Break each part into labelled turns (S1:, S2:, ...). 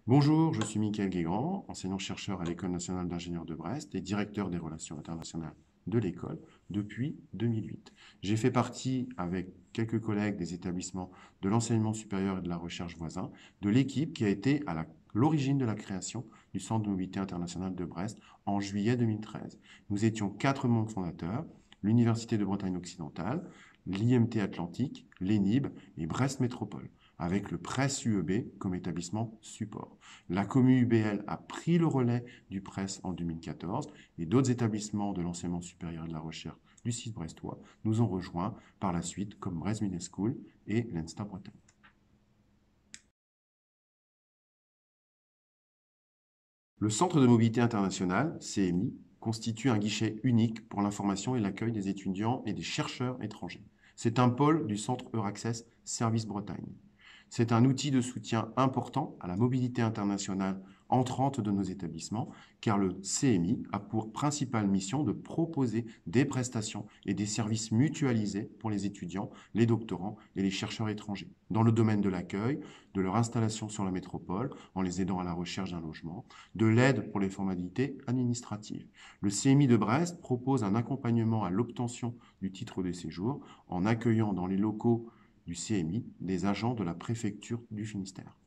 S1: Bonjour, je suis Mickaël Guégrand, enseignant-chercheur à l'École nationale d'ingénieurs de Brest et directeur des relations internationales de l'école depuis 2008. J'ai fait partie, avec quelques collègues des établissements de l'enseignement supérieur et de la recherche voisins, de l'équipe qui a été à l'origine de la création du Centre de mobilité internationale de Brest en juillet 2013. Nous étions 4 membres fondateurs, l'Université de Bretagne occidentale, l'IMT Atlantique, l'ENIB et Brest Métropole, avec le PRES UEB comme établissement support. La commu UBL a pris le relais du PRES en 2014 et d'autres établissements de l'enseignement supérieur et de la recherche du site brestois nous ont rejoints par la suite comme Brest Business School et l'ENSTA Bretagne. Le Centre de mobilité internationale, CMI, constitue un guichet unique pour l'information et l'accueil des étudiants et des chercheurs étrangers. C'est un pôle du Centre Euraccess Service Bretagne. C'est un outil de soutien important à la mobilité internationale entrante de nos établissements, car le CMI a pour principale mission de proposer des prestations et des services mutualisés pour les étudiants, les doctorants et les chercheurs étrangers, dans le domaine de l'accueil, de leur installation sur la métropole, en les aidant à la recherche d'un logement, de l'aide pour les formalités administratives. Le CMI de Brest propose un accompagnement à l'obtention du titre de séjour en accueillant dans les locaux du CMI des agents de la préfecture du Finistère.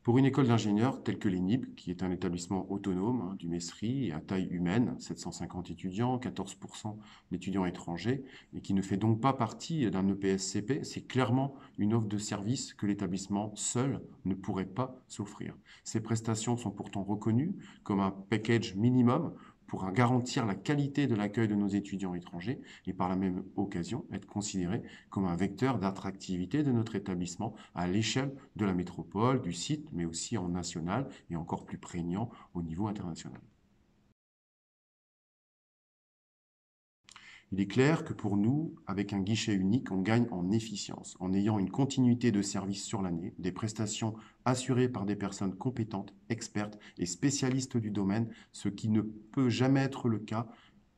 S1: Pour une école d'ingénieurs telle que l'ENIB, qui est un établissement autonome du Messery et à taille humaine, 750 étudiants, 14% d'étudiants étrangers, et qui ne fait donc pas partie d'un EPSCP, c'est clairement une offre de service que l'établissement seul ne pourrait pas s'offrir. Ces prestations sont pourtant reconnues comme un package minimum pour garantir la qualité de l'accueil de nos étudiants étrangers et par la même occasion être considéré comme un vecteur d'attractivité de notre établissement à l'échelle de la métropole, du site, mais aussi en national et encore plus prégnant au niveau international. Il est clair que pour nous, avec un guichet unique, on gagne en efficience, en ayant une continuité de service sur l'année, des prestations assurées par des personnes compétentes, expertes et spécialistes du domaine, ce qui ne peut jamais être le cas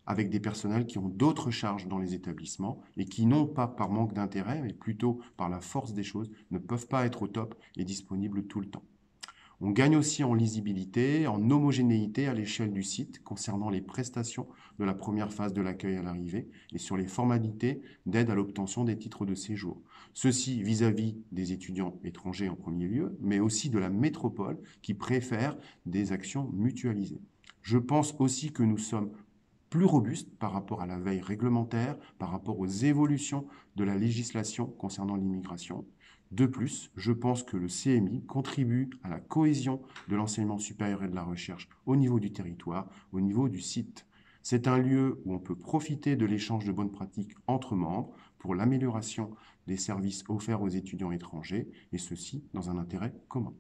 S1: avec des personnels qui ont d'autres charges dans les établissements et qui, non pas par manque d'intérêt, mais plutôt par la force des choses, ne peuvent pas être au top et disponibles tout le temps. On gagne aussi en lisibilité, en homogénéité à l'échelle du site concernant les prestations de la première phase de l'accueil à l'arrivée et sur les formalités d'aide à l'obtention des titres de séjour. Ceci vis-à-vis des étudiants étrangers en premier lieu, mais aussi de la métropole qui préfère des actions mutualisées. Je pense aussi que nous sommes plus robuste par rapport à la veille réglementaire, par rapport aux évolutions de la législation concernant l'immigration. De plus, je pense que le CMI contribue à la cohésion de l'enseignement supérieur et de la recherche au niveau du territoire, au niveau du site. C'est un lieu où on peut profiter de l'échange de bonnes pratiques entre membres pour l'amélioration des services offerts aux étudiants étrangers, et ceci dans un intérêt commun.